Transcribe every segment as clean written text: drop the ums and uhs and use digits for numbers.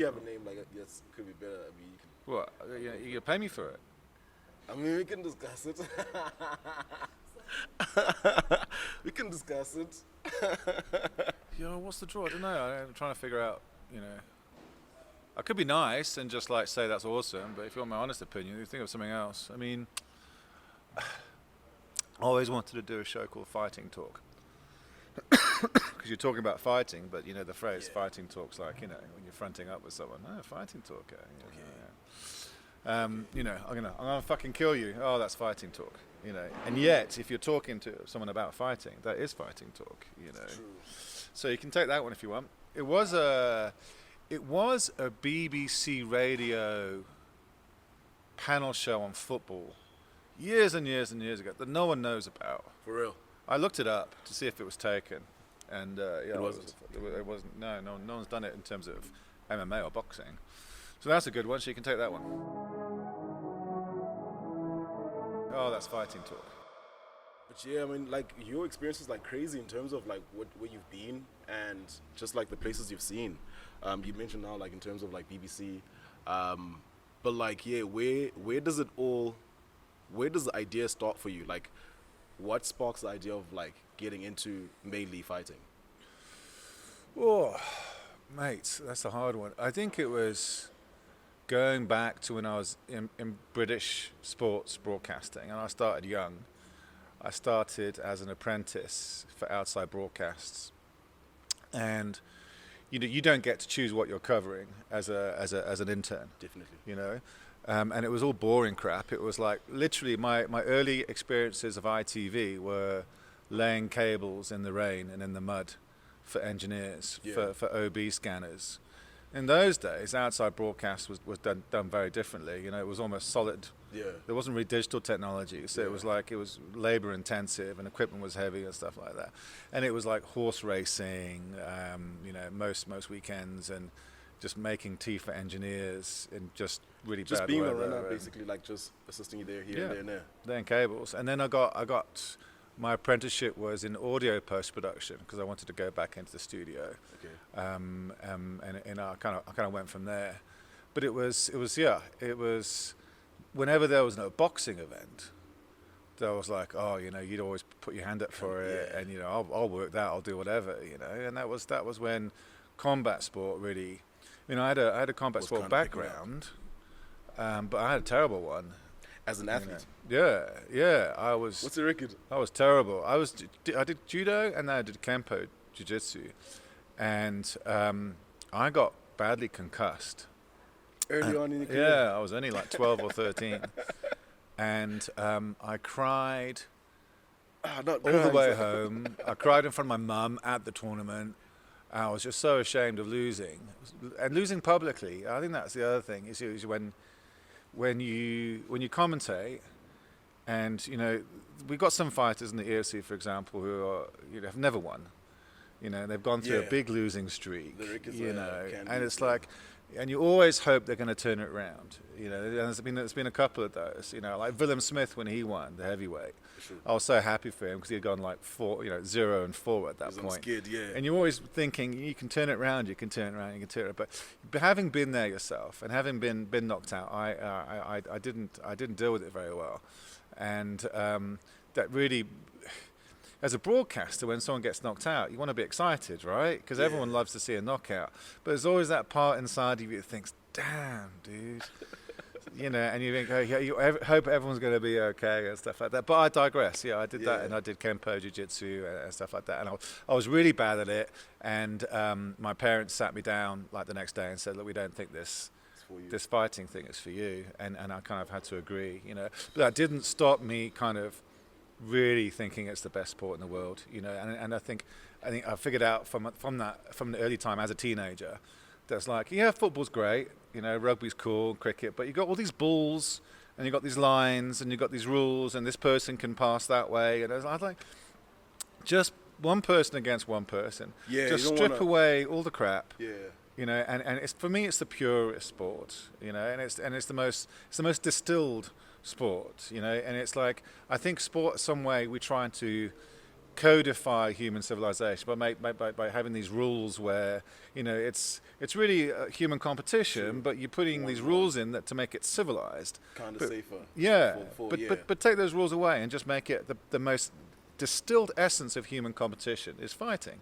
You have a name like yes, could be better. I mean, What? You pay me for it? I mean, we can discuss it. We can discuss it. What's the draw? I don't know. I'm trying to figure out. I could be nice and just like say that's awesome, but if you want my honest opinion, you think of something else. I mean, I always wanted to do a show called Fighting Talk. Because you're talking about fighting, but the phrase fighting talk's like, when you're fronting up with someone, fighting talk. I'm gonna fucking kill you. Oh, that's fighting talk. And yet, if you're talking to someone about fighting, that is fighting talk. True. So you can take that one if you want. It was a BBC radio panel show on football years and years and years ago that no one knows about. For real. I looked it up to see if it was taken, and It wasn't. It wasn't. No one's done it in terms of MMA or boxing. So that's a good one. So you can take that one. Oh, that's fighting talk. But yeah, I mean, like your experience is like crazy in terms of like where you've been and just like the places you've seen. You mentioned now like in terms of like BBC, but like where does the idea start for you? Like, what sparks the idea of like getting into mainly fighting? Oh, mate, that's a hard one. I think it was going back to when I was in British sports broadcasting, and I started young. I started as an apprentice for outside broadcasts, and you don't get to choose what you're covering as an intern. Definitely. And it was all boring crap. It was like literally my early experiences of ITV were laying cables in the rain and in the mud for engineers, for OB scanners. In those days, outside broadcast was done very differently. It was almost solid. Yeah. There wasn't really digital technology, so it was labor intensive and equipment was heavy and stuff like that. And it was like horse racing, most weekends, and just making tea for engineers in just really Just bad being weather. a runner, basically, like just assisting you there, here, and there. Laying cables, and then I got my apprenticeship was in audio post production because I wanted to go back into the studio. Okay. And I kind of went from there. But it was whenever there was no boxing event, there was like, you'd always put your hand up for it, and I'll work that, I'll do whatever, and that was when combat sport really. I had a combat sport background, but I had a terrible one. As an athlete. Yeah. I was. What's the record? I was terrible. I did judo and then I did kempo jiu-jitsu, and I got badly concussed. Early on in your career? Yeah, I was only like 12 or 13, and I cried all the way home. I cried in front of my mum at the tournament. I was just so ashamed of losing, and losing publicly. I think that's the other thing is when you commentate, and we've got some fighters in the EFC, for example, who are have never won. They've gone through a big losing streak. And it's like, and you always hope they're going to turn it around. And there's been a couple of those. Like Willem Smith when he won the heavyweight. Sure. I was so happy for him because he had gone like 0-4 at that point. Scared, And you're always thinking you can turn it around, you can turn it around. But having been there yourself and having been knocked out, I didn't deal with it very well, and that really. As a broadcaster, when someone gets knocked out, you want to be excited, right? Because everyone loves to see a knockout. But there's always that part inside of you that thinks, damn, dude. And you think, you hope everyone's going to be okay and stuff like that. But I digress. I did that, and I did kempo, jiu-jitsu, and stuff like that. And I was really bad at it. And my parents sat me down like the next day and said, look, we don't think this fighting thing is for you. And I kind of had to agree, But that didn't stop me kind of really thinking it's the best sport in the world, and I think I figured out from the early time as a teenager that's like, football's great, rugby's cool, cricket, but you got all these balls and you got these lines and you got these rules and this person can pass that way, and I was like, just one person against one person, just strip away all the crap, and it's for me it's the purest sport, and it's the most distilled sport, and it's like I think sport some way we try to codify human civilization by having these rules where it's really human competition, but you're putting these rules in that to make it civilized, kind of safer. Yeah, yeah. but take those rules away and just make it the most distilled essence of human competition is fighting.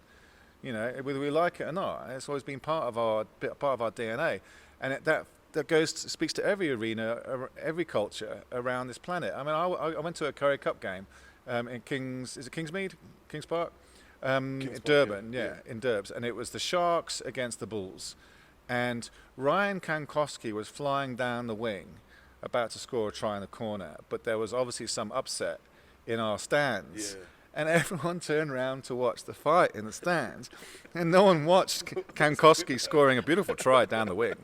Whether we like it or not, it's always been part of our DNA, and that speaks to every arena, every culture around this planet. I mean, I went to a Curry Cup game in Kingsmead, Kings Park, Durban, in Durbs, and it was the Sharks against the Bulls, and Ryan Kankowski was flying down the wing, about to score a try in the corner, but there was obviously some upset in our stands. Yeah. And everyone turned around to watch the fight in the stands, and no one watched Kankowski scoring a beautiful try down the wing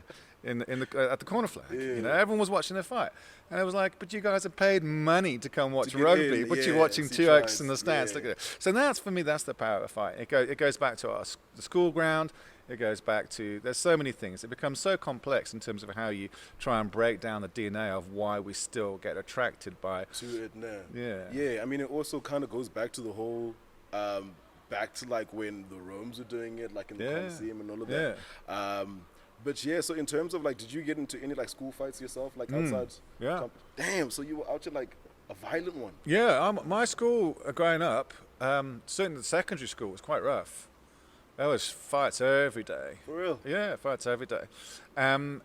at the corner flag. Yeah. Everyone was watching the fight, and I was like, "But you guys are paid money to come watch rugby, but you're watching Tshucks in the stands." Yeah. Look at it. So for me, that's the power of fight. It goes back to the school ground. It goes back to, there's so many things. It becomes so complex in terms of how you try and break down the DNA of why we still get attracted to it now. Yeah. I mean, it also kind of goes back to the whole, back to like when the Romans were doing it, like in the Colosseum and all of that. But yeah, so in terms of like, did you get into any like school fights yourself, like outside? Yeah. Damn, so you were out here like a violent one. Yeah, my school growing up, certainly the secondary school was quite rough. There was fights every day. For real? Yeah, fights every day. And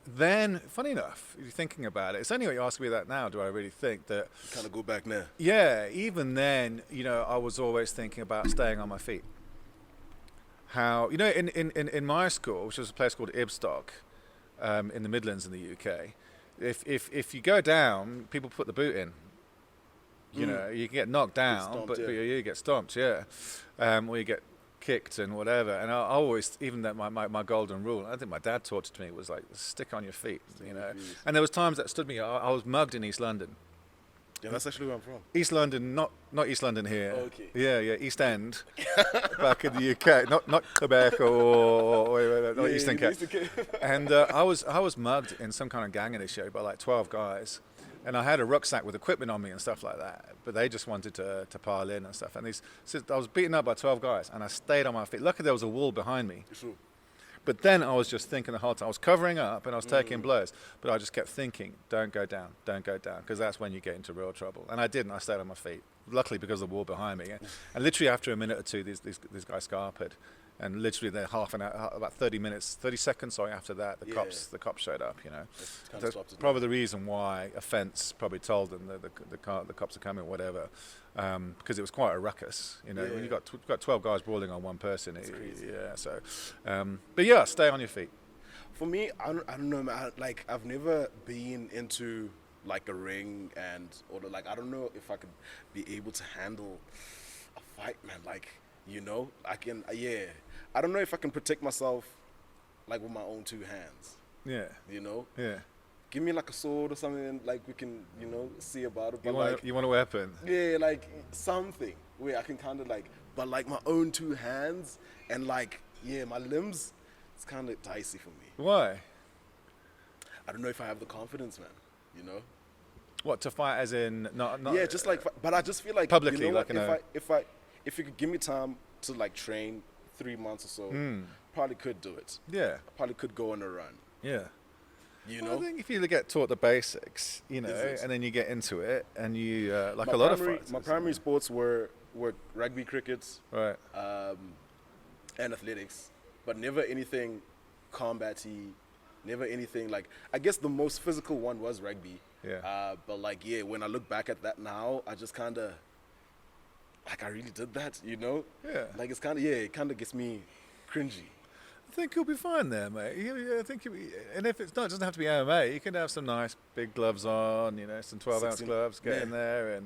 then, funny enough, if you're thinking about it, it's only when you ask me that now do I really think that... You kind of go back now. Yeah, even then, I was always thinking about staying on my feet. How, in my school, which was a place called Ibstock, in the Midlands in the UK, if you go down, people put the boot in. You can get knocked down, stomped, you get stomped, or you get kicked and whatever. And I always, even that my golden rule, I think my dad taught it to me, was like, stick on your feet, And there was times that stood me, I was mugged in East London. Yeah, that's actually where I'm from. East London, not East London here. Oh, okay. Yeah, East End, back in the UK, not Quebec or Eastern Cape. And I was mugged in some kind of gang initiative by like 12 guys. And I had a rucksack with equipment on me and stuff like that, but they just wanted to pile in and stuff. And I was beaten up by 12 guys, and I stayed on my feet. Luckily, there was a wall behind me. Sure. But then I was just thinking the whole time. I was covering up and I was taking blows, but I just kept thinking, don't go down, because that's when you get into real trouble. And I didn't. I stayed on my feet. Luckily, because of the wall behind me. And literally after a minute or two, these guys scarpered. And literally, then half an hour, about 30 seconds, after that, the cops showed up. That's probably the reason why a fence probably told them that the cops are coming, whatever, because it was quite a ruckus. When you got 12 guys brawling on one person, So, but yeah, stay on your feet. For me, I don't know, man. Like, I've never been into like a ring, or I don't know if I could be able to handle a fight, man. Like, I can, I don't know if I can protect myself, like, with my own two hands. Yeah. Yeah. Give me, like, a sword or something, like, we can, see about it. But you want a weapon? Yeah, like, something where I can kind of, like, but, like, my own two hands and, like, my limbs, it's kind of dicey for me. Why? I don't know if I have the confidence, man, What, to fight as in not Yeah, just, like, but I just feel like... Publicly, if you could give me time to, like, train 3 months or so, probably could do it. Yeah. Probably could go on a run. Yeah. Well, I think if you get taught the basics, and then you get into it, and you like a lot of fights. My primary sports were rugby, cricket, right, and athletics, but never anything combat-y, never anything like. I guess the most physical one was rugby. Yeah. But when I look back at that now, I just kind of. Like, I really did that, Yeah. Like, it's kind of, it kind of gets me cringy. I think you'll be fine there, mate. I think and if it's not, it doesn't have to be MMA. You can have some nice big gloves on, some 12-ounce gloves, get in there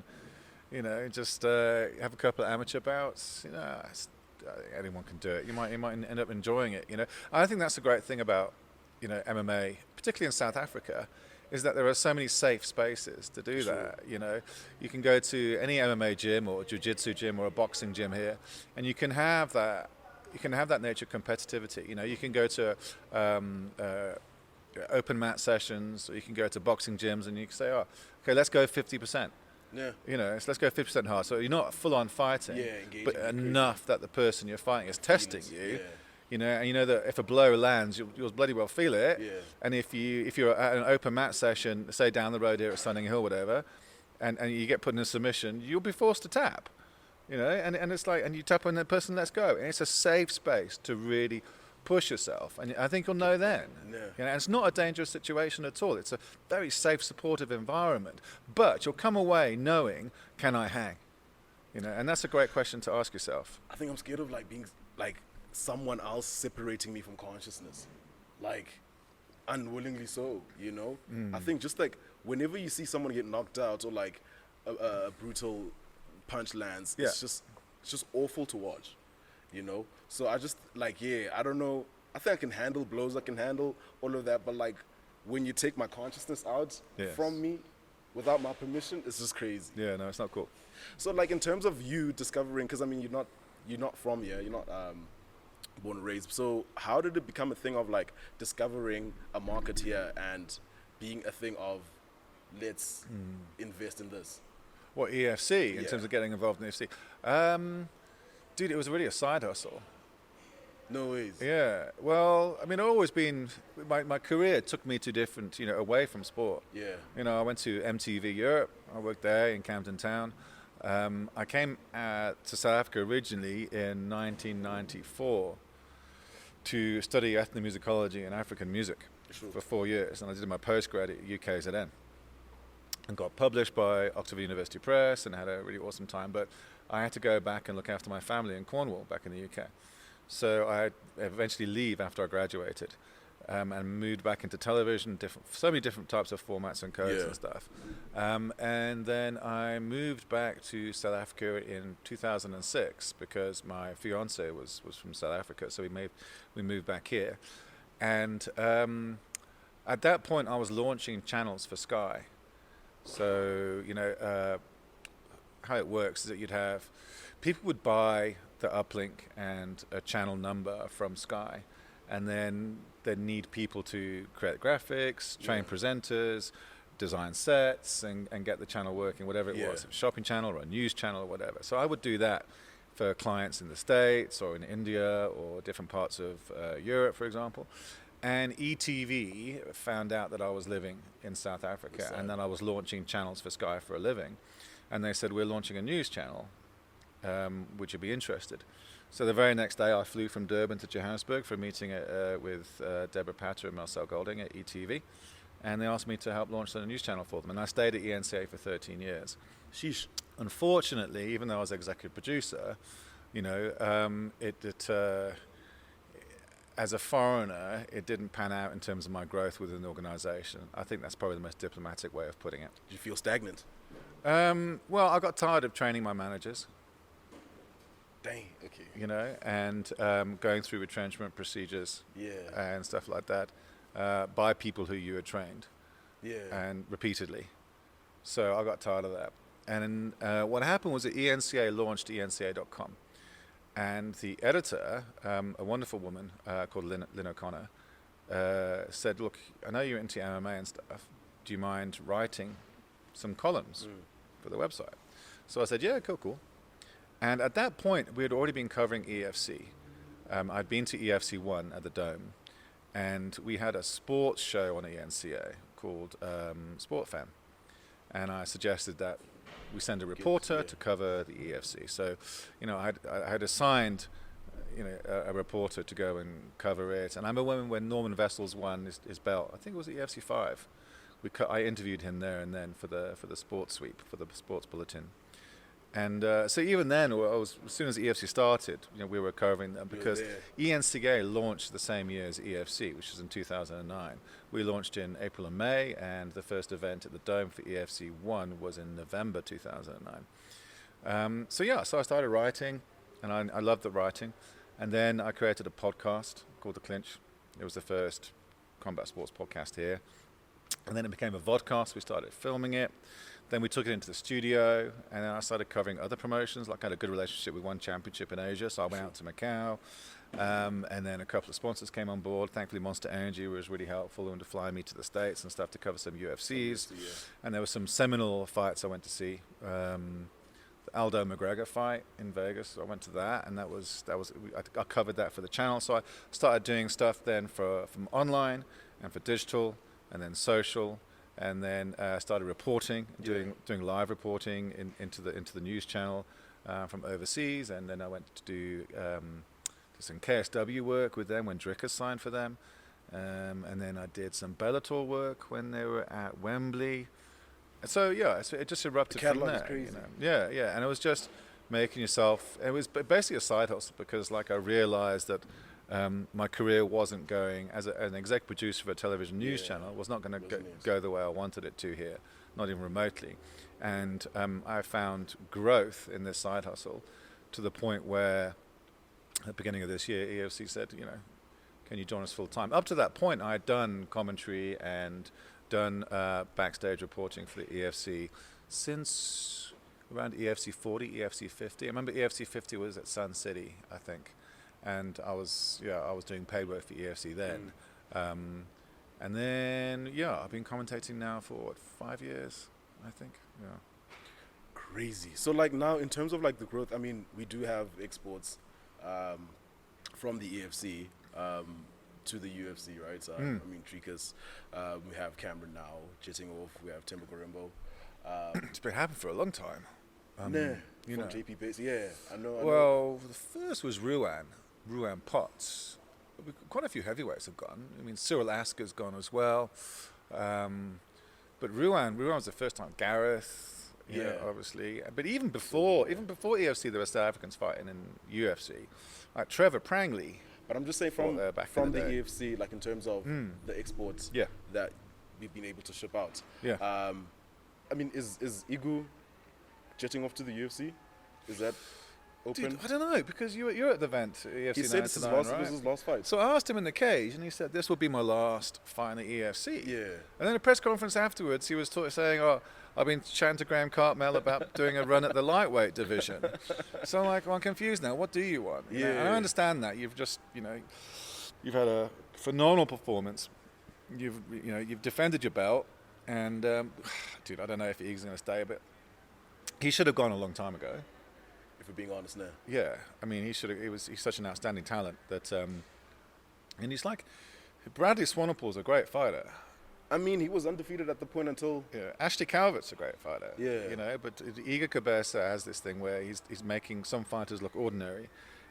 and, just have a couple of amateur bouts. I think anyone can do it. You might end up enjoying it, I think that's the great thing about, MMA, particularly in South Africa, is that there are so many safe spaces to do that. You can go to any MMA gym or jiu-jitsu gym or a boxing gym here, and you can have that. You can have that nature of competitivity. You can go to open mat sessions, or you can go to boxing gyms, and you can say, "Oh, okay, let's go 50%." Yeah. You know, so let's go 50% hard. So you're not full on fighting, Yeah, engaging but with enough that the person you're fighting is testing feelings. you. Yeah. You know, and you know that if a blow lands, you'll bloody well feel it. Yeah. And if you're at an open mat session, say down the road here at Sunning Hill, whatever, and you get put in a submission, you'll be forced to tap. You know, and it's like, and you tap on that person, let's go. And it's a safe space to really push yourself. And I think you'll know then. Yeah. You know, and it's not a dangerous situation at all. It's a very safe, supportive environment. But you'll come away knowing, can I hang? You know, and that's a great question to ask yourself. I think I'm scared of like being like someone else separating me from consciousness, like unwillingly so. You know, I think just like whenever you see someone get knocked out or like a brutal punch lands, Yeah. it's just awful to watch. You know, so I just like I don't know. I think I can handle blows. I can handle all of that, but like when you take my consciousness out Yes. from me without my permission, it's just crazy. Yeah, no, it's not cool. So like in terms of you discovering, because I mean you're not from here, you're not born and raised. So how did it become a thing of like discovering a market here and being a thing of let's invest in this? What, EFC, in Yeah. terms of getting involved in EFC? Dude, it was really a side hustle. No ways. Yeah, well, I mean, I've always been, my career took me to different, you know, away from sport. Yeah. You know, I went to MTV Europe. I worked there in Camden Town. I came to South Africa originally in 1994 to study ethnomusicology and African music Sure. for 4 years, and I did my postgrad at UKZN and got published by Oxford University Press and had a really awesome time. But I had to go back and look after my family in Cornwall, back in the UK. So I eventually leave after I graduated. And moved back into television, so many different types of formats and codes Yeah. and stuff. And then I moved back to South Africa in 2006 because my fiance was from South Africa, so we moved back here. And at that point, I was launching channels for Sky. So you know how it works is that you'd have people would buy the uplink and a channel number from Sky, and then they need people to create graphics, train presenters, design sets, and get the channel working, whatever it was, a shopping channel or a news channel or whatever. So I would do that for clients in the States or in India or different parts of Europe, for example. And ETV found out that I was living in South Africa and that I was launching channels for Sky for a living. And they said, we're launching a news channel. Would you be interested? So the very next day I flew from Durban to Johannesburg for a meeting with Deborah Patter and Marcel Golding at ETV, and they asked me to help launch the news channel for them, and I stayed at ENCA for 13 years. Sheesh. Unfortunately, even though I was executive producer, you know, as a foreigner, it didn't pan out in terms of my growth within the organization. I think that's probably the most diplomatic way of putting it. Did you feel stagnant? Well, I got tired of training my managers. Dang. Okay. You know, and going through retrenchment procedures and stuff like that by people who you had trained and repeatedly. So I got tired of that. And what happened was that ENCA launched ENCA.com. And the editor, a wonderful woman called Lynn O'Connor, said, look, I know you're into MMA and stuff. Do you mind writing some columns for the website? So I said, yeah, cool. And at that point, we had already been covering EFC. I'd been to EFC 1 at the Dome, and we had a sports show on ENCA called Sport Fan. And I suggested that we send a reporter to cover the EFC. So, you know, I had assigned, you know, a reporter to go and cover it. And I remember when Norman Vessel's won his belt, I think it was at EFC 5. I interviewed him there and then for the sports sweep, for the sports bulletin. And so even then, as soon as EFC started, you know, we were covering them because ENCA launched the same year as EFC, which was in 2009. We launched in April and May, and the first event at the Dome for EFC 1 was in November 2009. So I started writing, and I loved the writing. And then I created a podcast called The Clinch. It was the first combat sports podcast here. And then it became a vodcast. We started filming it. Then we took it into the studio, and then I started covering other promotions. Like I had a good relationship with one championship in Asia, so I went out to Macau. And then a couple of sponsors came on board. Thankfully, Monster Energy was really helpful and to fly me to the States and stuff to cover some UFCs. Yeah. And there were some seminal fights I went to see. The Aldo McGregor fight in Vegas. I went to that, and I covered that for the channel. So I started doing stuff then from online and for digital, and then social, and then started reporting, doing live reporting into the news channel from overseas. And then I went to do some KSW work with them when Dricker signed for them, and then I did some Bellator work when they were at Wembley. So it just erupted the from catalog there. is crazy. Yeah, and it was just making yourself. It was basically a side hustle because, like, I realized that my career wasn't going as an exec producer for a television news channel. Was not going to go the way I wanted it to here, not even remotely. And I found growth in this side hustle to the point where, at the beginning of this year, EFC said, can you join us full time? Up to that point, I had done commentary and done backstage reporting for the EFC since around EFC 40, EFC 50. I remember EFC 50 was at Sun City, I think, and I was doing paid work for EFC then. And then I've been commentating now for 5 years, I think. Yeah. Crazy. So like now, in terms of like the growth, I mean, we do have exports from the EFC to the UFC, right? So, I mean, Trikas, we have Cameron now jetting off. We have Timber Gorimbo. It's been happening for a long time. From JP Base, I know. Well, the first was Ruan Potts. Quite a few heavyweights have gone. I mean, Cyril Asker's gone as well. But Ruan was the first time. Gareth, obviously. But even before EFC, there were South Africans fighting in UFC. Like Trevor Prangley. But I'm just saying from the EFC, like in terms of the exports that we've been able to ship out. Yeah. I mean, is Igu jetting off to the UFC? Is that open? Dude, I don't know, because you're at the event, EFC. He said this was his last fight. So I asked him in the cage, and he said, this will be my last fight in the EFC. Yeah. And then a press conference afterwards, he was saying, I've been chatting to Graham Cartmel about doing a run at the lightweight division. So I'm like, I'm confused now. What do you want? You know? And I understand that. You've just, you've had a phenomenal performance. You've defended your belt. And, dude, I don't know if he's going to stay, but he should have gone a long time ago. If we're being honest now. Yeah. I mean, he's such an outstanding talent that, and he's like, Bradley Swanepoel's a great fighter. I mean, he was undefeated at the point until... Yeah, Ashley Calvert's a great fighter. Yeah. But Iga Cabeza has this thing where he's making some fighters look ordinary.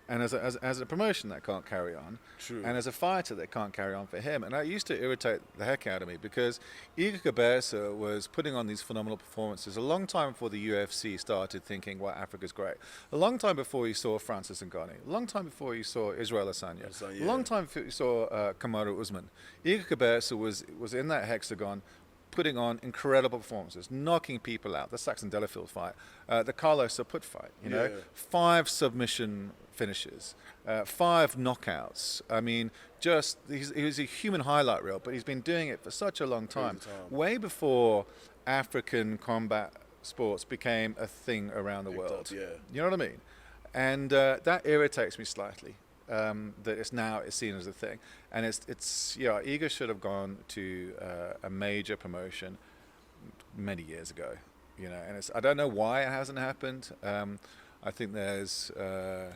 And as a promotion, that can't carry on. True. And as a fighter, that can't carry on for him. And that used to irritate the heck out of me because Iga Cabeza was putting on these phenomenal performances a long time before the UFC started thinking, wow, Africa's great. A long time before you saw Francis Ngannou. A long time before you saw Israel Adesanya. A long time before you saw Kamaru Usman. Iga Cabeza was in that hexagon, putting on incredible performances, knocking people out. The Saxon Delafield fight, the Carlos Saput fight, 5 submission finishes, 5 knockouts. I mean, he was a human highlight reel, but he's been doing it for such a long time. Way before African combat sports became a thing around the world. You know what I mean? And that irritates me slightly. That it's seen as a thing, and Iga should have gone to a major promotion many years ago, and I don't know why it hasn't happened. I think there's a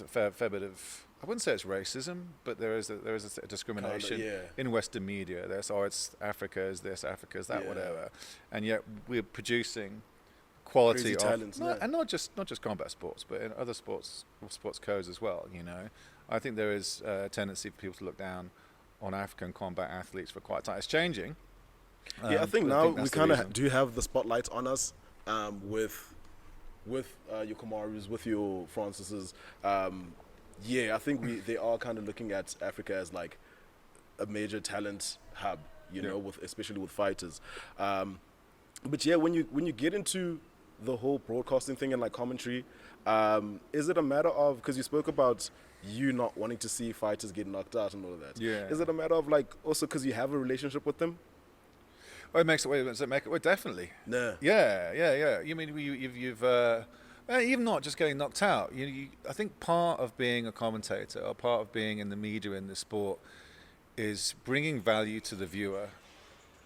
fair bit of, I wouldn't say it's racism, but there is a discrimination in Western media. It's Africa is this, Africa is that, whatever, and yet we're producing quality talents, and not just combat sports, but in other sports codes as well. I think there is a tendency for people to look down on African combat athletes for quite a time. It's changing. I think now we kind of do have the spotlight on us with your Kamarus, with your Francises. I think they are kind of looking at Africa as like a major talent hub, especially with fighters. But when you get into the whole broadcasting thing and like commentary, is it a matter of, because you spoke about you not wanting to see fighters get knocked out and all of that, is it a matter of like also because you have a relationship with them, Oh, it makes it. Wait, does it make it? Well, definitely. Nah. Yeah. You mean you've even not just getting knocked out. I think part of being a commentator or part of being in the media in the sport is bringing value to the viewer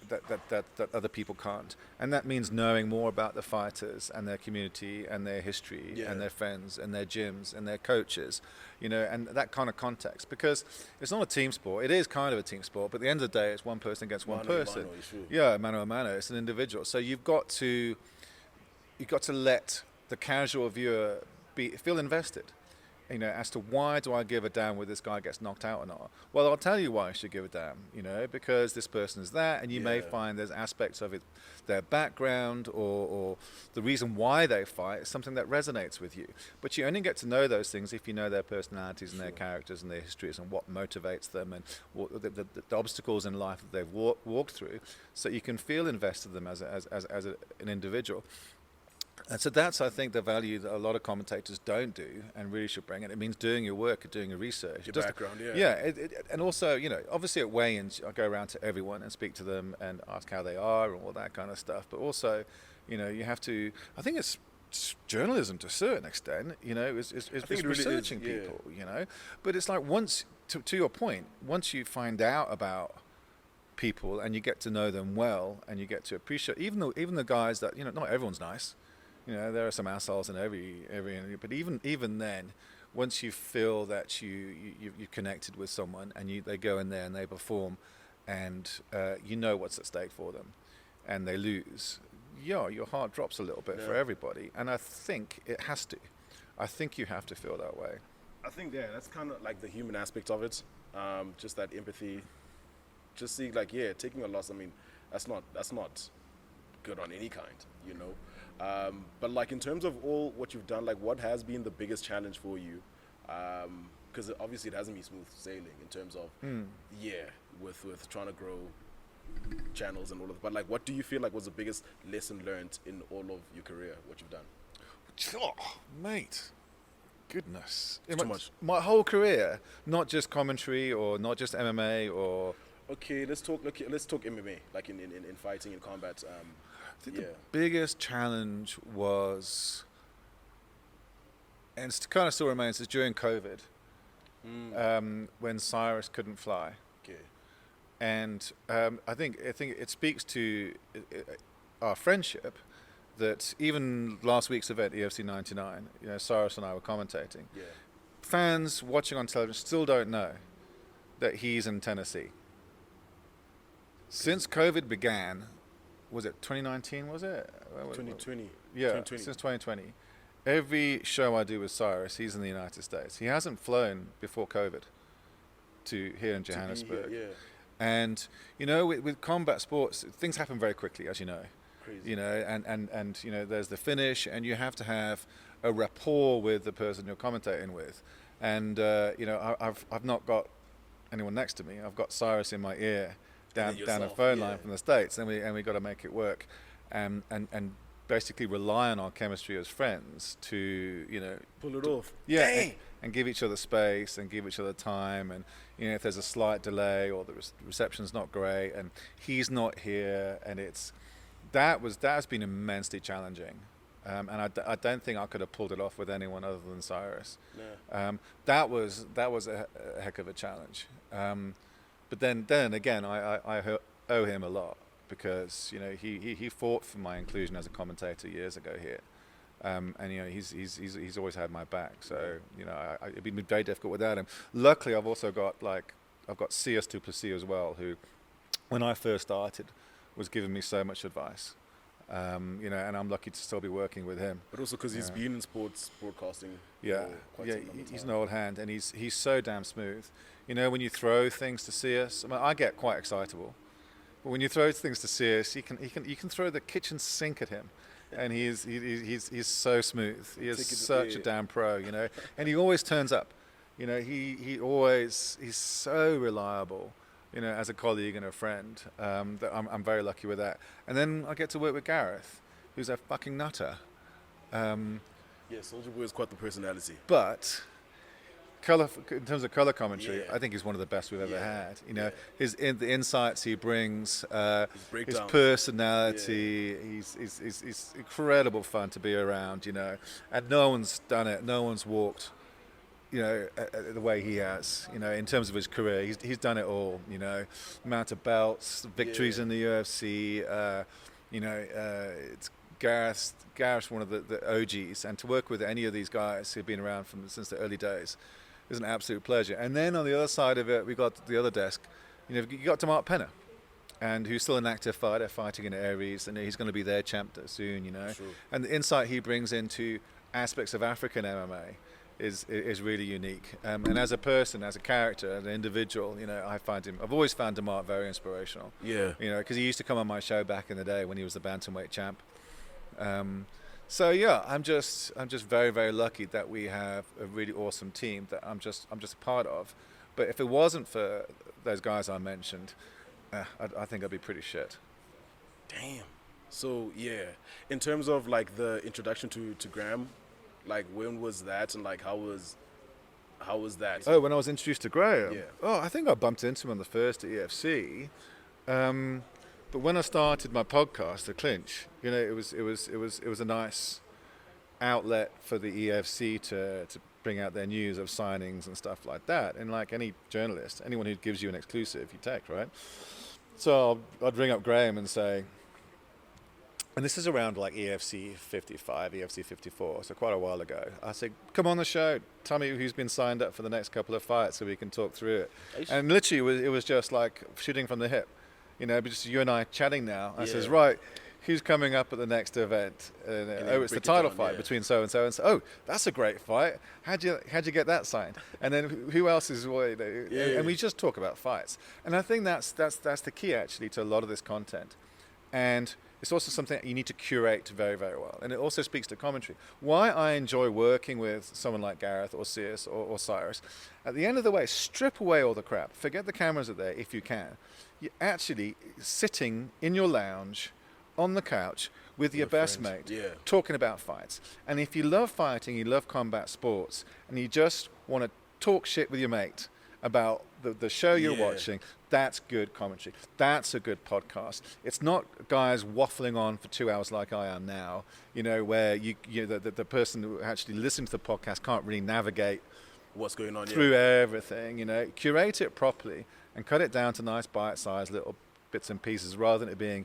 that other people can't, and that means knowing more about the fighters and their community and their history and their friends and their gyms and their coaches, and that kind of context, because it's not a team sport. It is kind of a team sport, but at the end of the day, it's one person against one person. Mano a mano. It's an individual. So you've got to let the casual viewer feel invested. As to why do I give a damn whether this guy gets knocked out or not? Well, I'll tell you why I should give a damn, because this person is that, and you may find there's aspects of it, their background or the reason why they fight is something that resonates with you. But you only get to know those things if you know their personalities and their characters and their histories and what motivates them and what the obstacles in life that they've walked through, so you can feel invested in them as an individual. And so that's, I think, the value that a lot of commentators don't do and really should bring. And it means doing your work and doing your research. Your background, And also, obviously at weigh-ins, I go around to everyone and speak to them and ask how they are and all that kind of stuff. But also, you have to, I think it's journalism to a certain extent, is researching people, But it's like to your point, once you find out about people and you get to know them well and you get to appreciate, even the guys that, not everyone's nice. There are some assholes in every, but even then, once you feel that you connected with someone and they go in there and they perform, and what's at stake for them, and they lose, your heart drops a little bit for everybody, and I think it has to. I think you have to feel that way. I think that's kind of like the human aspect of it, just that empathy, just seeing taking a loss. I mean, that's not good on any kind, but in terms of all what you've done, what has been the biggest challenge for you? Because obviously it hasn't been smooth sailing in terms of with trying to grow channels and all of that. But what do you feel was the biggest lesson learned in all of your career, what you've done? Oh, mate, goodness, too much. My whole career, not just commentary or not just MMA or. Okay, let's talk MMA, in fighting and combat. I think the biggest challenge was, and it kind of still remains, is during COVID, when Cyrus couldn't fly. Okay. And I think it speaks to our friendship that even last week's event, EFC 99, Cyrus and I were commentating. Yeah. Fans watching on television still don't know that he's in Tennessee. Since COVID began, was it 2019, was it? 2020. Yeah, 2020. Since 2020. Every show I do with Cyrus, he's in the United States. He hasn't flown before COVID to here in Johannesburg. Yeah. And, with combat sports, things happen very quickly, as you know. Crazy. And there's the finish, and you have to have a rapport with the person you're commentating with. And, I've not got anyone next to me. I've got Cyrus in my ear. Down a phone line from the States, and we got to make it work, and basically rely on our chemistry as friends to pull it off. Yeah, and give each other space and give each other time, and if there's a slight delay or the reception's not great and he's not here, and that has been immensely challenging, and I don't think I could have pulled it off with anyone other than Cyrus. No. That was a heck of a challenge. But then again, I owe him a lot, because he fought for my inclusion as a commentator years ago here, and he's always had my back. So it'd been very difficult without him. Luckily, I've also got C.S. Duplessis as well, who, when I first started, was giving me so much advice. And I'm lucky to still be working with him. But also because he's been in sports broadcasting. He's an old hand, and he's so damn smooth. When you throw things to CS, I get quite excitable. But when you throw things to CS, you can throw the kitchen sink at him, and he's so smooth. He is such a damn pro, and he always turns up. He's so reliable. As a colleague and a friend, that I'm very lucky with that. And then I get to work with Gareth, who's a fucking nutter. Soulja Boy is quite the personality. But in terms of color commentary, Yeah. I think he's one of the best we've ever Yeah. had. You know, Yeah. the insights he brings, his breakdowns. personality. He's incredible fun to be around. You know, and no one's done it. No one's walked, you know, the way he has. You know, in terms of his career, he's done it all. You know, amount of belts, victories Yeah. in the UFC. You know, it's Gareth's one of the OGs, and to work with any of these guys who've been around since the early days is an absolute pleasure. And then on the other side of it, we got the other desk. You know, you got to Mark Penner, and who's still an active fighter, fighting in Aries, and he's going to be their champ soon. You know, True. and the insight he brings into aspects of African MMA is really unique. And as a person, as a character, as an individual, you know, I've always found DeMarc very inspirational. Yeah. You know, because he used to come on my show back in the day when he was the bantamweight champ. So yeah, I'm just very, very lucky that we have a really awesome team that I'm just a part of. But if it wasn't for those guys I mentioned, I think I'd be pretty shit. Damn. So yeah, in terms of like the introduction to Graham, like when was that, and like how was that? Oh, when I was introduced to Graham? Yeah. Oh, I think I bumped into him on the first at EFC. But when I started my podcast, The Clinch, you know, it was a nice outlet for the EFC to bring out their news of signings and stuff like that. And like any journalist, anyone who gives you an exclusive, you take, right? So I'd ring up Graham and say, and this is around like EFC 55, EFC 54, so quite a while ago. I said, come on the show, tell me who's been signed up for the next couple of fights so we can talk through it. And literally it was just like shooting from the hip. You know, but just you and I chatting now. I says, right, who's coming up at the next event? And, it's the title fight between so and so and so. Oh, that's a great fight. How'd you get that signed? And then who else is? You know, and we just talk about fights. And I think that's the key actually to a lot of this content. And it's also something that you need to curate very, very well. And it also speaks to commentary. Why I enjoy working with someone like Gareth or Sears or Cyrus, at the end of the way, strip away all the crap. Forget the cameras are there if you can. You're actually sitting in your lounge on the couch with your best mate, talking about fights. And if you love fighting, you love combat sports, and you just want to talk shit with your mate about the show you're watching, that's good commentary. That's a good podcast. It's not guys waffling on for 2 hours like I am now, you know, where the person who actually listens to the podcast can't really navigate what's going on through everything. You know, curate it properly and cut it down to nice bite-sized little bits and pieces rather than it being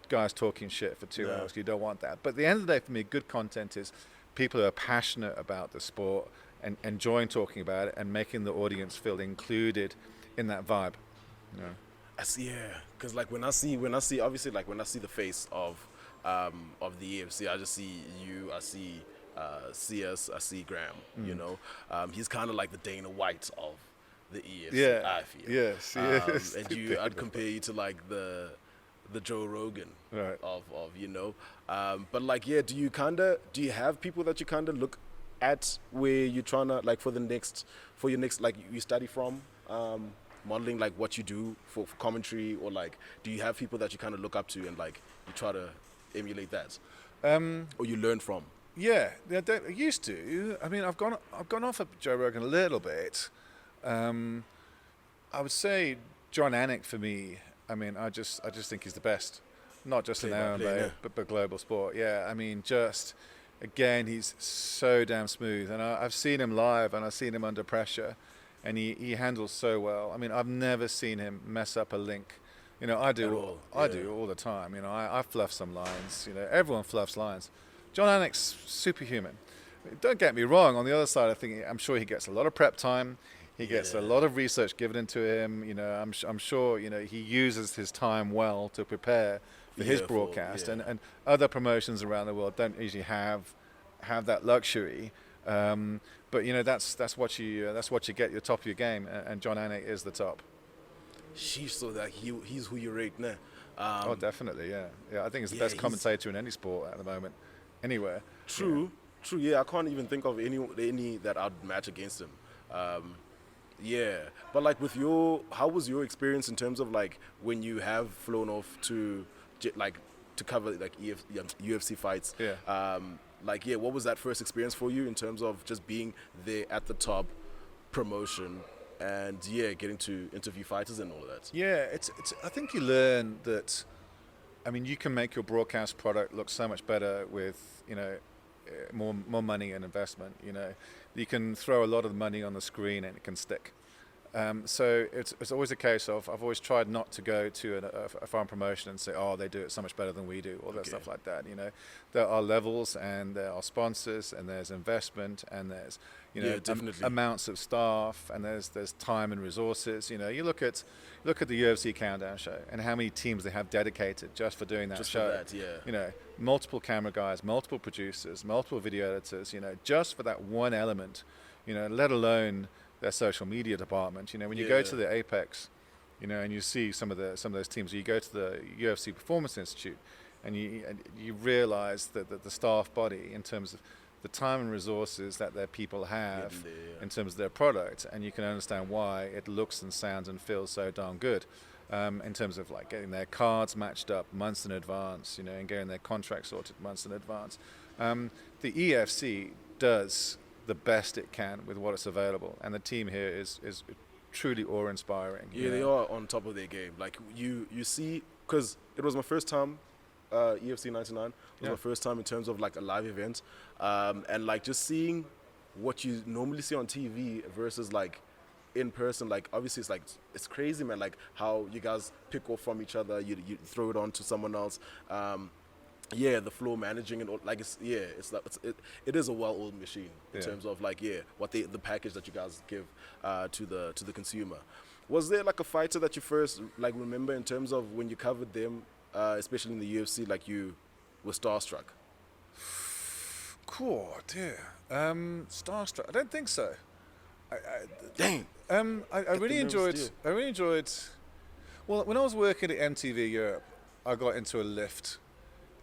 guys talking shit for 2 hours. You don't want that. But at the end of the day, for me, good content is people who are passionate about the sport and enjoying talking about it and making the audience feel included in that vibe. You know? Because like when I see obviously like when I see the face of the EFC, I just see you, I see CS, I see Graham. You know, he's kind of like the Dana White of the EFC. I feel. Yes. And I'd compare you to like the Joe Rogan of you know, but like do you have people that you kind of look at where you're trying to like for your next like you study from modeling like what you do for commentary, or like do you have people that you kind of look up to and like you try to emulate that or you learn from? I used to. I mean, I've gone off of Joe Rogan a little bit. I would say John Anik for me. I mean, I just think he's the best, not just in MMA, but global sport. Yeah, I mean, just again, he's so damn smooth, and I've seen him live, and I've seen him under pressure, and he handles so well. I mean, I've never seen him mess up a link. You know, I do all the time. You know, I fluff some lines. You know, everyone fluffs lines. John Anik's superhuman. Don't get me wrong. On the other side, I'm sure he gets a lot of prep time. He gets a lot of research given into him. You know, I'm sure, you know, he uses his time well to prepare for his broadcast. And other promotions around the world don't usually have that luxury. But you know, that's what you get. Your top of your game, and John Anik is the top. So that he's who you rate now. Oh, definitely, yeah. I think he's the best commentator in any sport at the moment, anywhere. True. Yeah, I can't even think of any that I'd match against him. But like how was your experience in terms of like when you have flown off to cover like UFC fights? What was that first experience for you in terms of just being there at the top, promotion, and yeah, getting to interview fighters and all of that. Yeah, it's. I think you learn that. I mean, you can make your broadcast product look so much better with, more money and investment. You can throw a lot of money on the screen and it can stick. So it's always a case of, I've always tried not to go to a foreign promotion and say, oh, they do it so much better than we do, all that stuff like that. There are levels, and there are sponsors, and there's investment, and there's amounts of staff, and there's time and resources. You look at the UFC Countdown show and how many teams they have dedicated just for doing that Just show. for that, yeah. Multiple camera guys, multiple producers, multiple video editors. Just for that one element. Let alone their social media department. When you go to the Apex, and you see some of those teams, you go to the UFC Performance Institute, and you realize that the staff body, in terms of the time and resources that their people have in terms of their product, and you can understand why it looks and sounds and feels so darn good. In terms of like getting their cards matched up months in advance, and getting their contracts sorted months in advance. The EFC does the best it can with what is available, and the team here is truly awe-inspiring. Yeah, they are on top of their game. Like you see, because it was my first time, EFC 99 was my first time in terms of like a live event, and like just seeing what you normally see on TV versus like in person. Like obviously it's crazy, man, like how you guys pick off from each other, you throw it on to someone else. The floor managing and all, like it is a well-oiled machine in terms of like what the package that you guys give to the consumer. Was there like a fighter that you first like remember in terms of when you covered them, especially in the UFC, like you were starstruck? Cool, dear. Starstruck? I don't think so. Dang. I really enjoyed. Well, when I was working at MTV Europe, I got into a lift,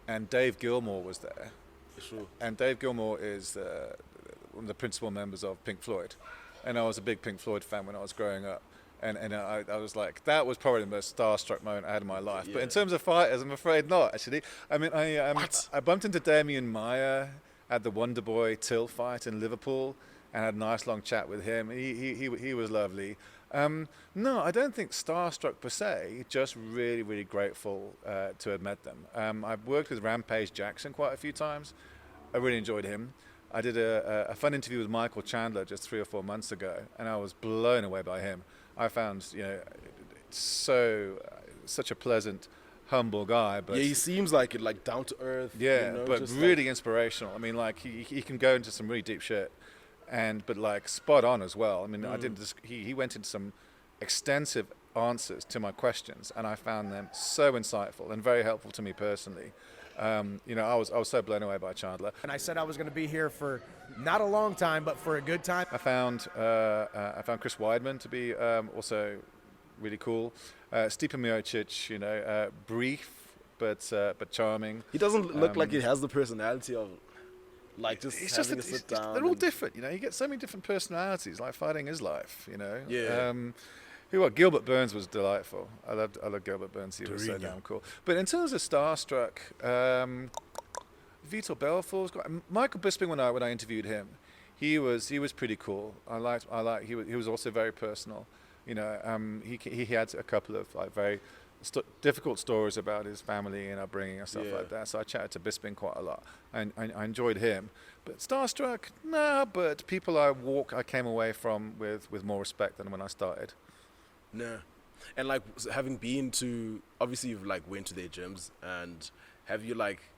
and Dave Gilmour was there. Sure. And Dave Gilmour is one of the principal members of Pink Floyd, and I was a big Pink Floyd fan when I was growing up. And I was like, that was probably the most starstruck moment I had in my life. Yeah. But in terms of fighters, I'm afraid not, actually. I mean, I bumped into Damien Maia at the Wonderboy Till fight in Liverpool and had a nice long chat with him. He was lovely. No, I don't think starstruck per se, just really, really grateful to have met them. I've worked with Rampage Jackson quite a few times. I really enjoyed him. I did a fun interview with Michael Chandler just 3 or 4 months ago, and I was blown away by him. I found, such a pleasant, humble guy. But he seems like it, like down to earth. Yeah, but really inspirational. I mean, like he can go into some really deep shit, but like spot on as well. I mean, he went into some extensive answers to my questions, and I found them so insightful and very helpful to me personally. I was so blown away by Chandler. And I said I was going to be here for not a long time, but for a good time. I found Chris Weidman to be also really cool. Stipe Miocic, brief but charming. He doesn't look like he has the personality of like just having to sit down. They're all different, You get so many different personalities. Like fighting is life, Yeah. Gilbert Burns was delightful. I loved Gilbert Burns. He was so damn cool. But in terms of starstruck, Vitor Belfort's got Michael Bisping. When I interviewed him, he was pretty cool. He was also very personal. He had a couple of like very difficult stories about his family and upbringing and stuff like that. So I chatted to Bisping quite a lot, and I enjoyed him. But starstruck, nah. But people I came away from with more respect than when I started. No. And like having been to, obviously you've like went to their gyms, and have you like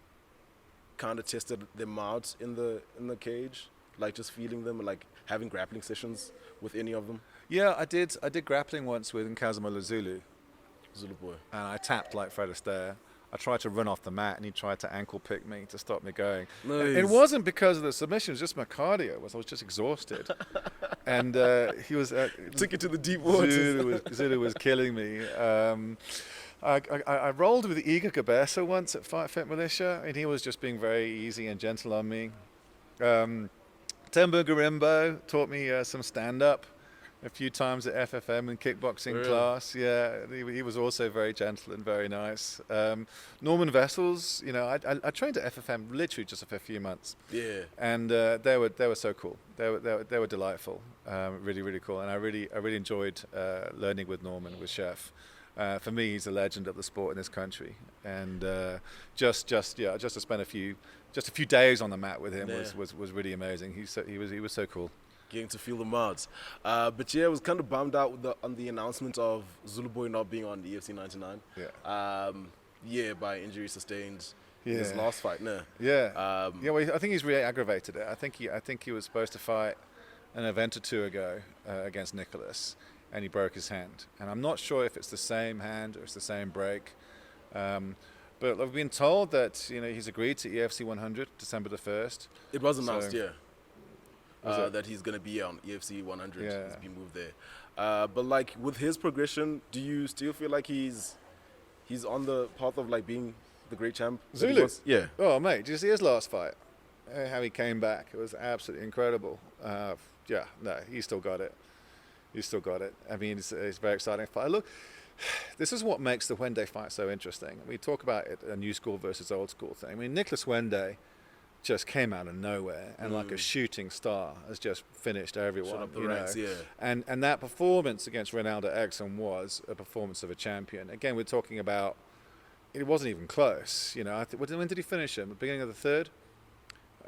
kind of tested them out in the cage, like just feeling them, like having grappling sessions with any of them? Yeah, I did grappling once with Nkazuma Zulu boy, and I tapped like Fred Astaire. I tried to run off the mat, and he tried to ankle pick me to stop me going. Nice. It wasn't because of the submission; it was just my cardio. I was just exhausted, and he was took it to the deep waters. Zulu was killing me. I rolled with Igor Gabesa once at Fight Fit Militia, and he was just being very easy and gentle on me. Temba Garimbo taught me some stand-up. a few times at FFM in kickboxing Really? class. Yeah, he was also very gentle and very nice. Norman Vessels, you know, I trained at FFM literally just for a few months, Yeah. and they were so cool. They were delightful, really really cool, and I really enjoyed learning with Norman, with Chef. For me, he's a legend of the sport in this country, and just to spend a few days on the mat with him Yeah. was really amazing. He was so cool. Getting to feel the mods. But yeah, I was kind of bummed out with on the announcement of Zulu Boy not being on EFC 99. Yeah. Yeah, by injury sustained in his Yeah. last fight. No. Yeah. Well, I think he's really aggravated it. I think he was supposed to fight an event or two ago against Nicholas, and he broke his hand. And I'm not sure if it's the same hand or it's the same break. But I've been told that, you know, he's agreed to EFC 100 December the 1st. It was announced, So- yeah. Was it? That he's going to be on EFC 100. Yeah. He's been moved there. But like with his progression, do you still feel like he's on the path of like being the great champ? that he Zulu? was? Yeah. Oh, mate, did you see his last fight? How he came back. It was absolutely incredible. Yeah, no, he's still got it. He's still got it. I mean, it's a very exciting fight. Look, this is what makes the Wende fight so interesting. We talk about it, a new school versus old school thing. I mean, Nicholas Wende just came out of nowhere and like a shooting star has just finished everyone. Shut up the you ranks, know. yeah. And that performance against Ronaldo Exum was a performance of a champion. Again, we're talking about, it wasn't even close. You know, when did he finish him? The beginning of the third?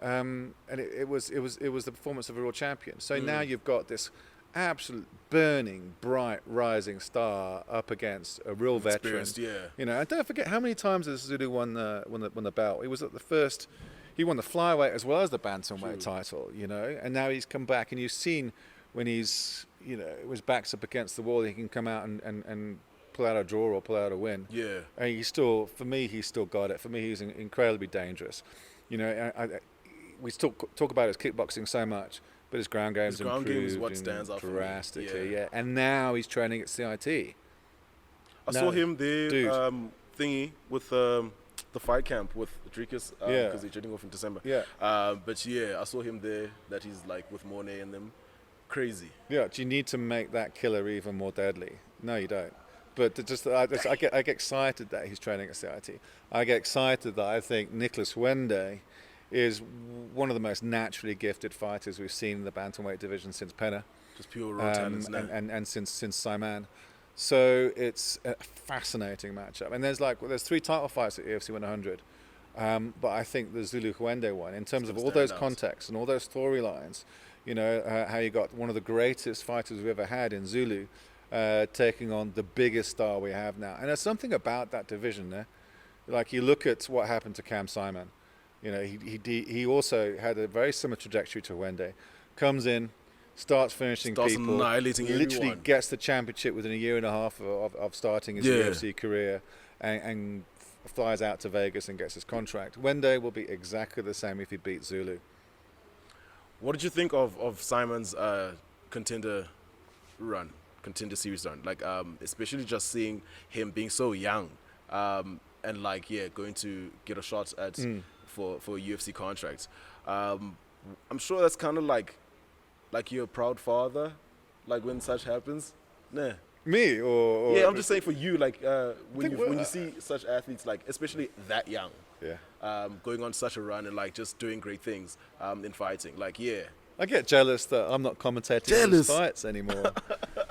And it was the performance of a real champion. So now you've got this absolute burning, bright, rising star up against a real veteran. Experienced, yeah. You know, and don't forget how many times has Zulu won the belt. He was at the first. He won the flyweight as well as the bantamweight title. You know, and now he's come back, and you've seen when he's, you know, his back's up against the wall, he can come out and pull out a draw or pull out a win. Yeah. And he's still, for me, he's still got it. For me, he's incredibly dangerous. You know, we talk about his kickboxing so much, but his ground game's His ground game is improved what stands out for me. drastically. Yeah. Yeah, and now he's training at CIT. I saw him there, Dude. thingy with the fight camp with Dricus, Yeah. because he's trading off in December. Yeah. But yeah, I saw him there. That he's like with Monet and them, crazy. Yeah, do you need to make that killer even more deadly? No, you don't. But I get excited that he's training at CIT. I get excited that I think Nicholas Wende is one of the most naturally gifted fighters we've seen in the bantamweight division since Penna, Just pure raw talents now. and since Simon. So it's a fascinating matchup. And there's 3 title fights at UFC 100. But I think the Zulu Wende one, in terms of all those standouts. contexts and all those storylines, you know, how you got one of the greatest fighters we've ever had in Zulu taking on the biggest star we have now. And there's something about that division there. Like, you look at what happened to Cam Simon. You know, he also had a very similar trajectory to Wende. Comes in, starts finishing Starts people, annihilating literally everyone. gets the championship within a year and a half of starting his Yeah. UFC career, and flies out to Vegas and gets his contract. Wende will be exactly the same if he beats Zulu. What did you think of Simon's contender series run? Like, especially just seeing him being so young, and like, yeah, going to get a shot at for a UFC contract. I'm sure that's kind of like you're a proud father, like when such happens. Nah. Me or Yeah, I'm just saying for you, like when think you see such athletes, like especially that young, yeah. going on such a run and like just doing great things in fighting, like yeah. I get jealous that I'm not commentating Jealous. these fights anymore.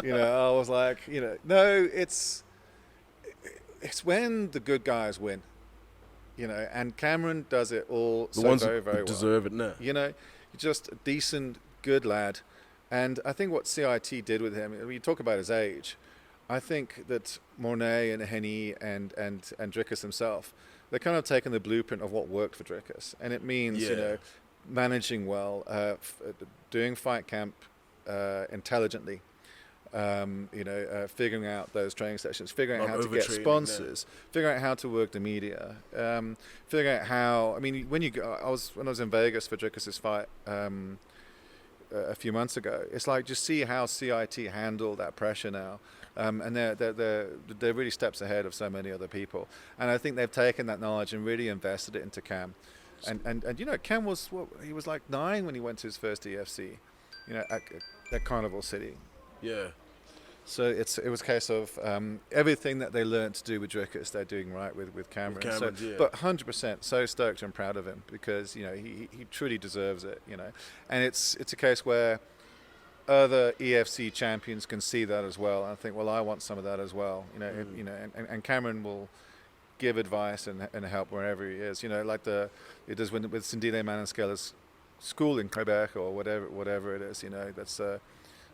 You know, I was like, you know, no, it's when the good guys win. You know, and Cameron does it all The so ones very, who very well. deserve it, nah. You know, just a decent, good lad. And I think what CIT did with him, when you talk about his age, I think that Mornay and Henny and Drickus himself, they're kind of taken the blueprint of what worked for Drickus. And it means, you Yeah. know, managing well, doing fight camp intelligently, you know, figuring out those training sessions, figuring out Not how to get overtraining, sponsors, figuring out how to work the media, figuring out how. I mean, when I was in Vegas for Drickus's fight a few months ago, it's like just see how CIT handle that pressure now, and they're really steps ahead of so many other people. And I think they've taken that knowledge and really invested it into Cam. And you know, Cam he was like 9 when he went to his first EFC, you know, at Carnival City. Yeah. So it was a case of everything that they learned to do with Drickus, they're doing right with Cameron. Cameron, So, yeah. but 100%, so stoked and proud of him because he truly deserves it. And it's a case where other EFC champions can see that as well. And I think, well, I want some of that as well. And Cameron will give advice and help wherever he is. Like it does with Sindile Mananscala's school in Quebec or whatever it is.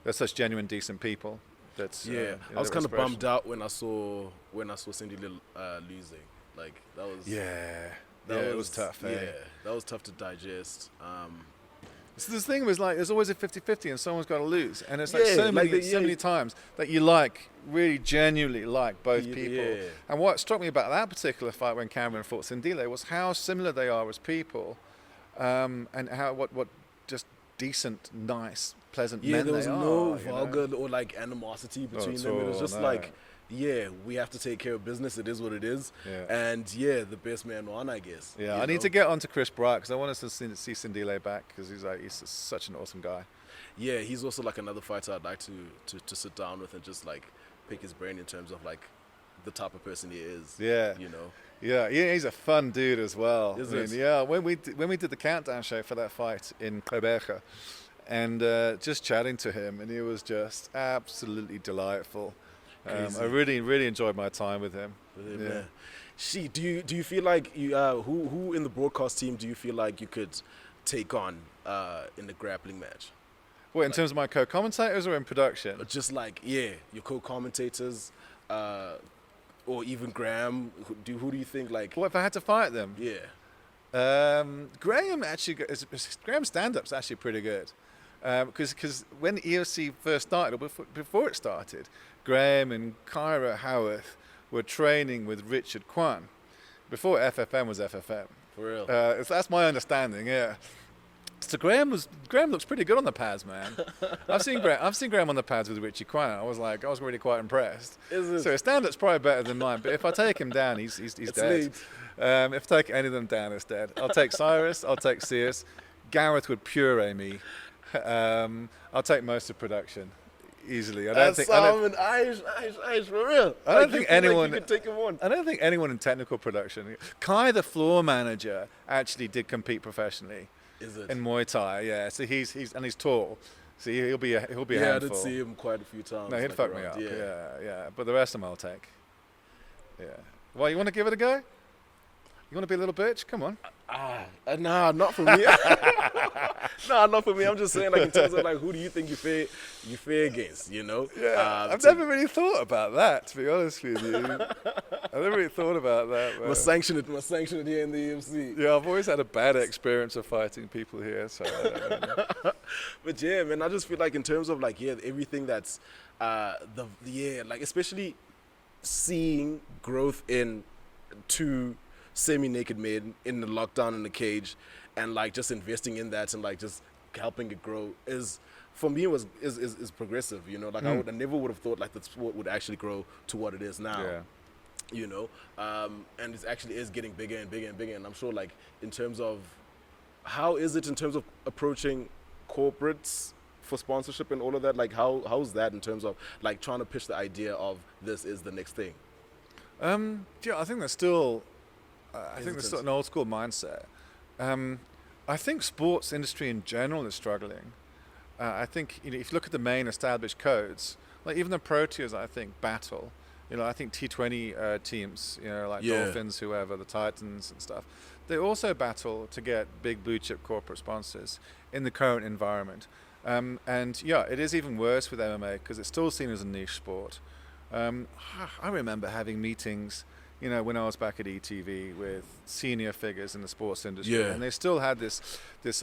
They're such genuine, decent people. That's I was kind of bummed out when I saw Cindy losing. Like that was it was tough. That was tough to digest. So this thing was like there's always a 50-50 and someone's got to lose, and it's like many times that you really genuinely like both people. Yeah. And what struck me about that particular fight when Cameron fought Sindile was how similar they are as people, and how what just decent, nice, pleasant men there was they no are, vulgar or like animosity between them. It was just we have to take care of business. It is what it is. Yeah. And the best man won, I guess. Yeah, I need to get onto Chris Bright because I want us to see Sindile back because he's such an awesome guy. Yeah, he's also like another fighter I'd like to sit down with and just like pick his brain in terms of like the type of person he is. Yeah. Yeah, he's a fun dude as well. When we did the countdown show for that fight in Quebec, and just chatting to him, and he was just absolutely delightful. I really enjoyed my time with him. Yeah. Do you feel like who in the broadcast team do you feel like you could take on in the grappling match? What, in terms of my co-commentators or in production? Just your co-commentators. Or even Graham. Who do you think like? What if I had to fight them? Yeah. Graham's stand-up's actually pretty good, because when EFC first started, or before it started, Graham and Kyra Howarth were training with Richard Kwan, before FFM was FFM. For real. That's my understanding. Yeah. So Graham looks pretty good on the pads, man. I've seen Graham on the pads with Richie Kwan. I was really quite impressed. So his stand-up's probably better than mine. But if I take him down, he's dead. If I take any of them down, it's dead. I'll take Cyrus. I'll take Sears. Gareth would puree me. I'll take most of production easily. I don't think for real. I don't think anyone. You could take him on. I don't think anyone in technical production. Kai, the floor manager, actually did compete professionally. Is it? In Muay Thai, yeah. So he's tall. So he'll be a handful. I did see him quite a few times. No, he'd fuck me up. Yeah. But the rest of them I'll take. Yeah. Well, you want to give it a go? You want to be a little bitch? Come on. Nah, not for me. Nah, not for me. I'm just saying, like, in terms of like, who do you think you fair against? Yeah. I've never really thought about that, to be honest with you. I've never really thought about that. Must sanction it here in the EFC. Yeah, I've always had a bad experience of fighting people here, so I don't know. But yeah, man, I just feel like in terms of like everything that's like especially seeing growth in two semi-naked men in the lockdown in the cage, and like just investing in that and like just helping it grow is, for me, is progressive. I never would have thought like the sport would actually grow to what it is now. Yeah. And it actually is getting bigger and bigger and bigger. And I'm sure, like, in terms of how is it in terms of approaching corporates for sponsorship and all of that? Like, how's that in terms of like trying to pitch the idea of this is the next thing? I think there's still. There's still an old school mindset. I think sports industry in general is struggling. I think if you look at the main established codes, like even the pro tiers, I think battle. I think T20 teams, like Dolphins, whoever, the Titans and stuff, they also battle to get big blue chip corporate sponsors in the current environment. It is even worse with MMA because it's still seen as a niche sport. I remember having meetings, when I was back at ETV with senior figures in the sports industry, and they still had this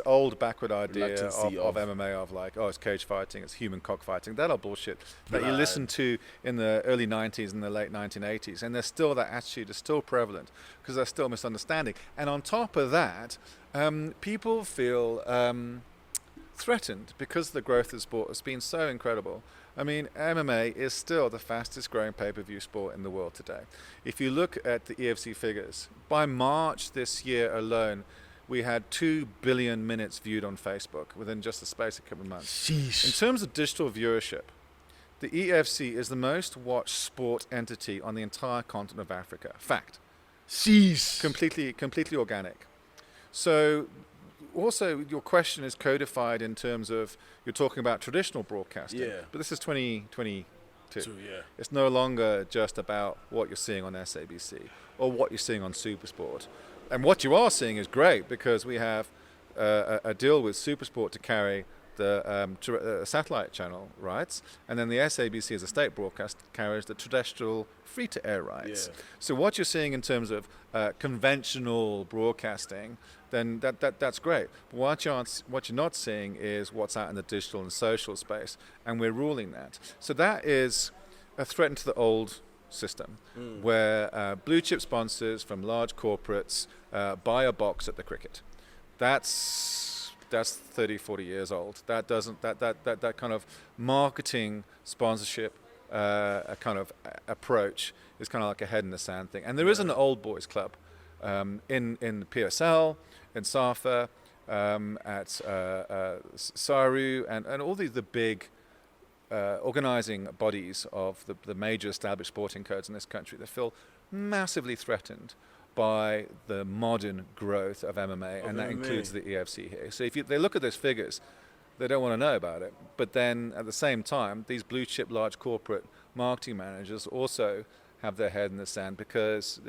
old backward idea of MMA of like, it's cage fighting, it's human cockfighting, that old bullshit that you listened to in the early 90s and the late 1980s, and there's still that attitude is still prevalent because there's still misunderstanding. And on top of that, people feel threatened because the growth of the sport has been so incredible. I mean, MMA is still the fastest growing pay-per-view sport in the world today. If you look at the EFC figures, by March this year alone, we had 2 billion minutes viewed on Facebook within just the space of a couple of months. Sheesh. In terms of digital viewership, The EFC is the most watched sport entity on the entire continent of Africa. Fact. Sheesh. Completely organic. So also your question is codified in terms of you're talking about traditional broadcasting. Yeah. But this is 2022. True, yeah. It's no longer just about what you're seeing on SABC or what you're seeing on Supersport. And what you are seeing is great because we have a deal with Supersport to carry the satellite channel rights, and then the SABC as a state broadcast carries the terrestrial free-to-air rights. Yeah. So what you're seeing in terms of conventional broadcasting, then that's great. But what you're not seeing is what's out in the digital and social space, and we're ruling that. So that is a threat to the old system, where blue chip sponsors from large corporates buy a box at the cricket. That's 30, 40 years old. That kind of marketing sponsorship kind of approach is kind of like a head in the sand thing. And there is an old boys club in PSL, in SAFA, at SARU, and all the big organizing bodies of the major established sporting codes in this country that feel massively threatened by the modern growth of MMA, and that includes the EFC here. So if they look at those figures, they don't want to know about it. But then at the same time, these blue chip large corporate marketing managers also have their head in the sand because,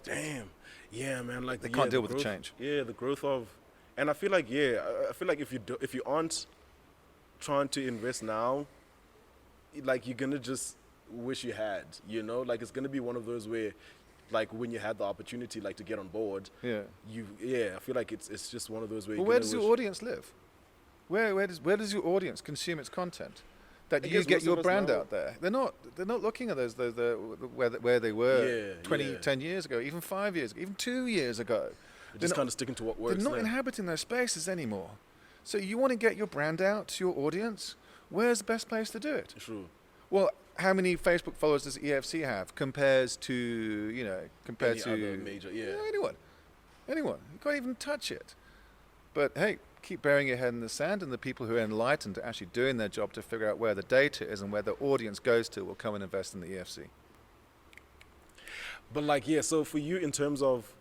Damn. Yeah, man. Like they can't deal with the change. Yeah, the growth of, and I feel like if you aren't trying to invest now, like you're gonna just wish you had. Like it's gonna be one of those where, like when you had the opportunity, like to get on board. Yeah. I feel like it's just one of those where. Well, where does your audience live? Where does your audience consume its content? That you get your brand out there. They're not looking at those where they were 10 years ago, even 5 years ago, even 2 years ago. They're just kind of sticking to what works. They're not inhabiting those spaces anymore. So you want to get your brand out to your audience? Where's the best place to do it? True. Well, how many Facebook followers does EFC have compared to other major, anyone? You can't even touch it. But hey, keep burying your head in the sand, and the people who are enlightened are actually doing their job to figure out where the data is and where the audience goes to will come and invest in the EFC. But so for you in terms of,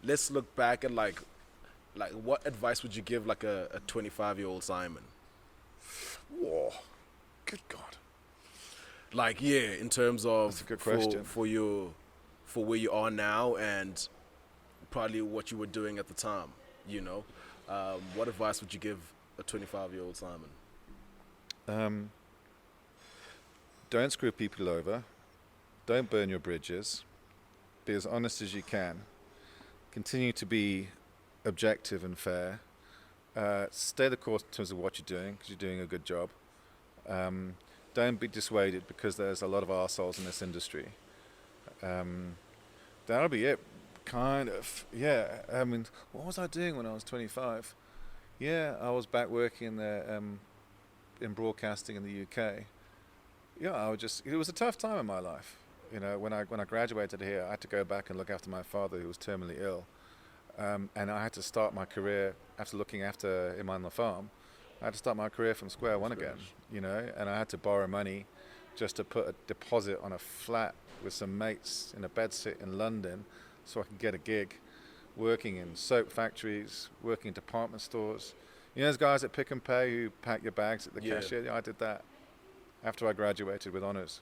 let's look back at like what advice would you give like a 25-year-old Simon? Whoa, good God. In terms of that's a good question. for where you are now and probably what you were doing at the time, what advice would you give a 25-year-old Simon? Don't screw people over. Don't burn your bridges. Be as honest as you can. Continue to be objective and fair. Stay the course in terms of what you're doing, because you're doing a good job. Don't be dissuaded because there's a lot of arseholes in this industry. That'll be it, kind of. Yeah, I mean, what was I doing when I was 25? Yeah, I was back working there in broadcasting in the UK. Yeah, it was a tough time in my life. When I graduated here, I had to go back and look after my father who was terminally ill. And I had to start my career after looking after him on the farm. I had to start my career from square one again, and I had to borrow money just to put a deposit on a flat with some mates in a bedsit in London so I could get a gig working in soap factories, working in department stores. Those guys at Pick and Pay who pack your bags at the cashier? Yeah, I did that after I graduated with honours.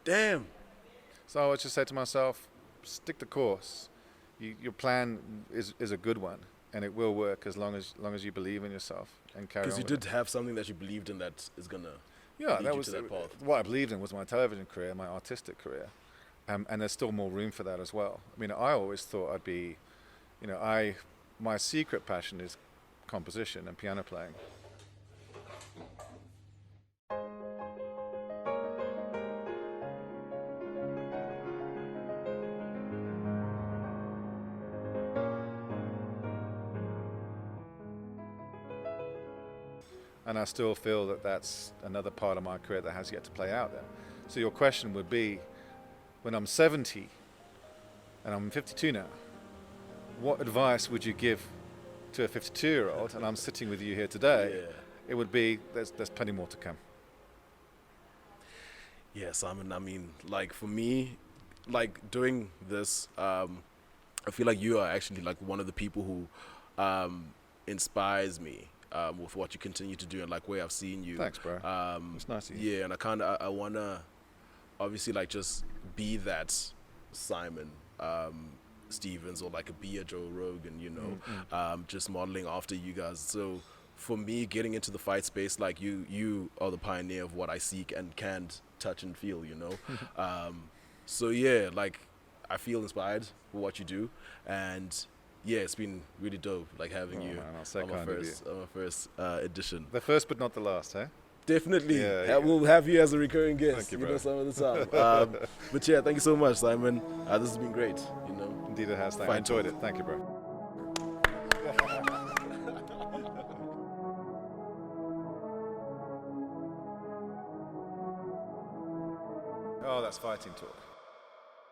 Damn. So I would just say to myself, stick the course. Your plan is a good one, and it will work as long as you believe in yourself and carry on. Because you did have something that you believed in that is gonna lead that you was to that path. what I believed in was my television career, my artistic career, and there's still more room for that as well. I mean, I always thought I'd be, my secret passion is composition and piano playing. And I still feel that that's another part of my career that has yet to play out there. So your question would be, when I'm 70, and I'm 52 now, what advice would you give to a 52-year-old, and I'm sitting with you here today, it would be there's plenty more to come. Yeah, Simon, I mean, like for me, like doing this, I feel like you are actually like one of the people who inspires me with what you continue to do and like where I've seen you. Thanks, bro. It's nice of you. Yeah, and I wanna obviously like just be that Simon Stevens, or like be a Joe Rogan, you know, just modeling after you guys. So for me, getting into the fight space, like you are the pioneer of what I seek and can't touch and feel, you know. So yeah, like I feel inspired for what you do, and yeah, it's been really dope, like having you Man, I'll say on my kind of you. first edition. The first but not the last, eh? Definitely, Yeah. we'll have you as a recurring guest. Thank you, You bro. know, some of the time. But yeah, thank you so much, Simon. This has been great. You know, Indeed it has. I Fine enjoyed talk. it. Thank you, bro. Oh, that's fighting talk.